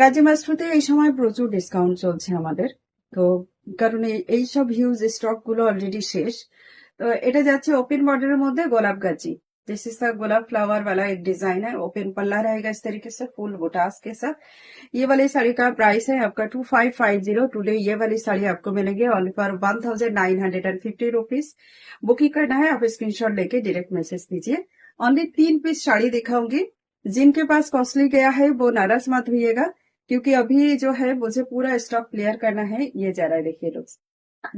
গাজী মাস্ট্রোতে এই সময় প্রচুর ডিসকাউন্ট চলছে আমাদের। তো কারণ এই সব হিউজ স্টক গুলো অলরেডি শেষ। तो এটা যাচ্ছে ओपन बॉर्डर এর মধ্যে গোলাপ গাজি। दिस इज द गोलाप फ्लावर वाला एक डिजाइन है। ओपन पल्ला रहेगा इस तरीके से फुल बुटास के साथ। ये वाली साड़ी का प्राइस है आपका 2550। टुडे ये वाली साड़ी आपको मिलेगी ओनली फॉर 1950 रुपीज। बुकिंग करना है आप स्क्रीनशॉट लेके डायरेक्ट मैसेज दीजिए। ओनली 3 पीस साड़ी दिखाऊंगी। जिनके पास कॉस्टली गया है वो नाराज मत होइएगा, क्योंकि अभी जो है मुझे पूरा स्टॉक क्लियर करना है। ये जा रहा है, देखिए लोग,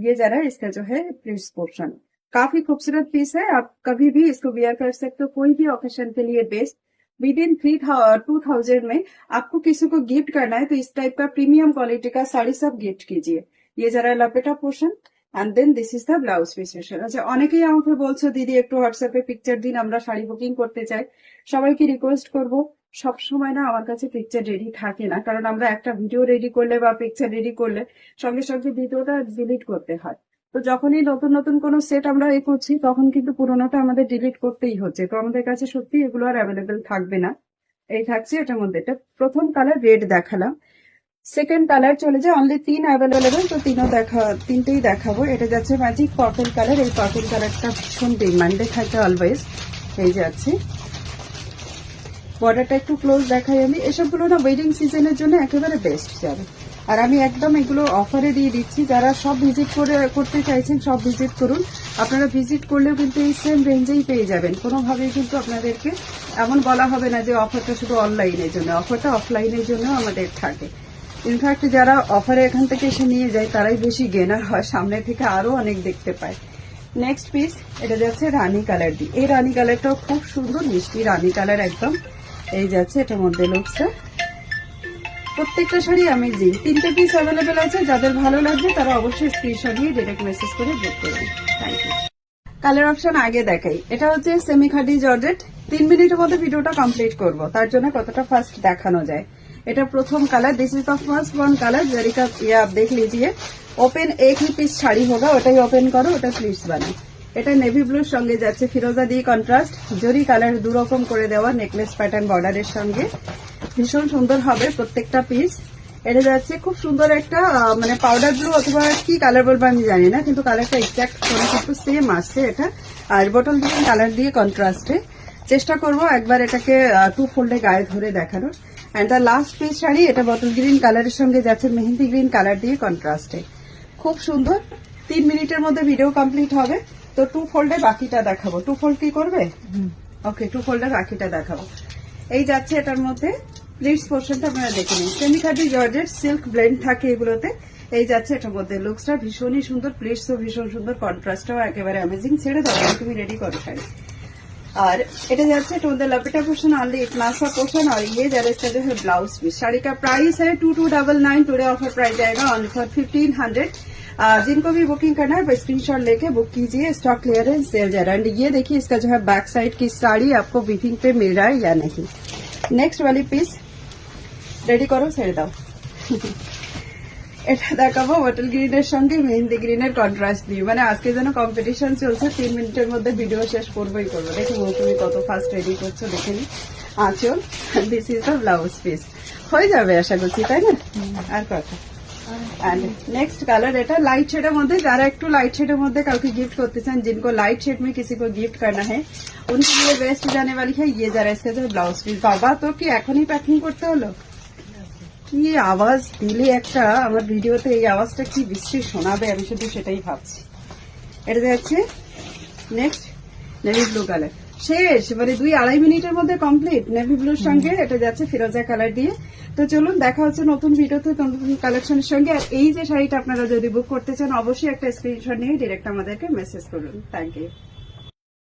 ये जा रहा है इसका जो है प्लीज पोर्शन। काफी खूबसूरत पीस है, आप कभी भी इसको वियर कर सकते हो, कोई भी ओकेशन के लिए बेस्ट। विद इन 2000 में आपको किसी को गिफ्ट करना है तो इस टाइप का प्रीमियम क्वालिटी का साड़ी सब गिफ्ट कीजिए। ये जरा लपेटा portion and then this is the blouse piece. আচ্ছা, অনেকেই আমাকে বলছো দিদি একটু হোয়াটসঅ্যাপে পিকচার দিন, আমরা শাড়ি বুকিং করতে চাই। সবাইকে রিকোয়েস্ট করব, সব সময় না আমার কাছে পিকচার রেডি থাকে না, কারণ আমরা একটা ভিডিও রেডি করলে বা পিকচার রেডি করলে সঙ্গে সঙ্গে ভিডিওটা ডিলিট করতে হয়। তো যখনই নতুন নতুন কোনো সেট আমরা করছি তখন কিন্তু পুরোনোটা আমাদের ডিলিট করতেই হচ্ছে। তো আমাদের কাছে সত্যি এগুলো আর অ্যাভেলেবেল থাকবে না। এই থাকছে এটার মধ্যে। এটা প্রথম কালার রেড দেখালাম, সেকেন্ড কালার চলে যায় অনলি 3 অ্যাভেলেবেল। তো তিনটেই দেখাবো। এটা যাচ্ছে ম্যাজিক পার্পল কালার। এই পার্পল কালারটা ভীষণ ডিমান্ডে থাকে অলওয়েজ। এই যাচ্ছে বর্ডারটা একটু ক্লোজ দেখাই আমি। এসবগুলো না ওয়েডিং সিজনের জন্য একেবারে বেস্ট যাবে। আর আমি একদম এগুলো অফারে দিয়ে দিচ্ছি। যারা সব ভিজিট করতে চাইছেন সব ভিজিট করুন। আপনারা ভিজিট করলেও কিন্তু এই সেম রেঞ্জেই পেয়ে যাবেন। কোনোভাবেই কিন্তু আপনাদেরকে এমন বলা হবে না যে অফারটা শুধু অনলাইনের জন্য, অফারটা অফলাইনের জন্য আমাদের থাকে। ইনফ্যাক্ট যারা অফারে এখান থেকে এসে নিয়ে যায় তারাই বেশি গেনার হয়, সামনে থেকে আরো অনেক দেখতে পায়। নেক্সট পিস এটা যাচ্ছে রানী কালার দিয়ে। এই রানী কালারটাও খুব সুন্দর মিষ্টি রানী কালার একদম। এই যাচ্ছে এটার মধ্যে লুকসটা। প্রত্যেকটা শাড়ি অ্যামেজিং। 3টে পিস অ্যাভেলেবেল আছে, যাদের ভালো লাগবে তারা অবশ্যই স্ক্রিনশট দিয়ে ডাইরেক্ট মেসেজ করে বুক করবেন। Thank you. কালার অপশন আগে দেখাই। এটা হচ্ছে সেমি খাদি জর্জেট। 3 মিনিটের মধ্যে ভিডিওটা কমপ্লিট করব, তার জন্য কতটা ফাস্ট দেখানো যায়। এটা প্রথম colour. This is the first one colour. जरी का ये आप देख लीजिए। ओपन एक ही पीस শাড়ি होगा, ওটাই ওপেন করো, ওটা প্লিজ বানাও। এটা নেভি ব্লুর সঙ্গে যাচ্ছে ফিরোজা দিয়ে কন্ট্রাস্ট। জরি কালার দুরকম করে দেওয়া নেকলেস প্যাটার্ন বর্ডারের সঙ্গে। ভীষণ সুন্দর হবে প্রত্যেকটা পিস। এটা যাচ্ছে খুব সুন্দর একটা মানে পাউডার ব্লু অথবা কি কালার বলবো আমি জানি না, কিন্তু কালারটা এক্সাক্ট কোনো কিছু সেম আসছে এটা। আর বটল গ্রিন কালার দিয়ে কন্ট্রাস্টে চেষ্টা করব একবার এটাকে 2 ফোল্ডে গায়ে ধরে দেখানোর। And the last piece sari, এটা বটল গ্রিন কালারের সঙ্গে যাচ্ছে মেহেন্দি গ্রিন কালার দিয়ে কন্ট্রাস্টে। খুব সুন্দর। 3 মিনিটের মধ্যে ভিডিও কমপ্লিট হবে। তো 2 ফোল্ডে বাকিটা দেখাবো। 2 ফোল্ড কি করবে? ওকে, 2 ফোল্ডে বাকিটা দেখাবো। এই যাচ্ছে এটার মধ্যে প্লিটস পোর্শনটা আপনারা দেখে নিন। Semi khadi georgette silk blend থাকে এগুলোতে। এই যাচ্ছে এটার মধ্যে লুকসটা ভীষণই সুন্দর। প্লিটসও ভীষণ সুন্দর, কন্ট্রাস্টটাও একেবারে অ্যামেজিং। ছেড়ে দাও, তুমি রেডি করো শাড়ি। और এটা যাচ্ছে তোমাদের लपेटा पोर्शन ऑनली इतना सा पोर्शन। और ये जरा इसका जो है ब्लाउज पीस। साड़ी का प्राइस है 2299। टुडे ऑफर प्राइस आएगा ऑनली फॉर 1500। जिनको भी बुकिंग करना है वो स्क्रीनशॉट लेके बुक कीजिए। स्टॉक क्लियरेंस सेल जा रहा है। ये देखिए इसका जो है बैक साइड की साड़ी आपको वीविंग पे मिल रहा है या नहीं। नेक्स्ट वाली पीस रेडी करो, ছেড়ে দাও। এটা দেখাবো বটল গ্রিনের সঙ্গে মেহেন্দি গ্রিনের কন্ট্রাস্ট দিয়ে। মানে আজকে যেন কম্পিটিশন চলছে, 3 মিনিটের মধ্যে ভিডিও শেষ করবোই করবো। দেখি তুমি কত ফাস্ট রেডি করছো দেখে নি। আঁচল, this is the blouse piece. হয়ে যাবে আশা করছি, তাই না? আর কথা। एंड नेक्स्ट कलर এটা लाइट शेड মধ্যে। যারা একটু लाइट शेड মধ্যে কাউকে गिफ्ट करते चान, जिनको लाइट शेड में किसी को गिफ्ट करना है उनके लिए बेस्ट जाने वाली है। ये जरा इसका जो ब्लाउज पिस। बाबा तो কি এখনই প্যাকিং করতে হলো? কি আওয়াজ দিলে একটা আমার ভিডিওতে, এই আওয়াজটা কি বিশ্রী শোনাবে, আমি শুধু সেটাই ভাবছি। এটা যাচ্ছে নেক্সট নেভি ব্লু কালার। শেষ, মানে 2-2.5 মিনিটের মধ্যে কমপ্লিট নেভি ব্লুর সঙ্গে। এটা যাচ্ছে ফিরোজা কালার দিয়ে। তো চলুন দেখা হচ্ছে নতুন ভিডিওতে নতুন কালেকশনের সঙ্গে। আর এই যে শাড়িটা আপনারা যদি বুক করতে চান অবশ্যই একটা স্ক্রিনশট নিয়ে ডিরেক্ট আমাদেরকে মেসেজ করুন। Thank you.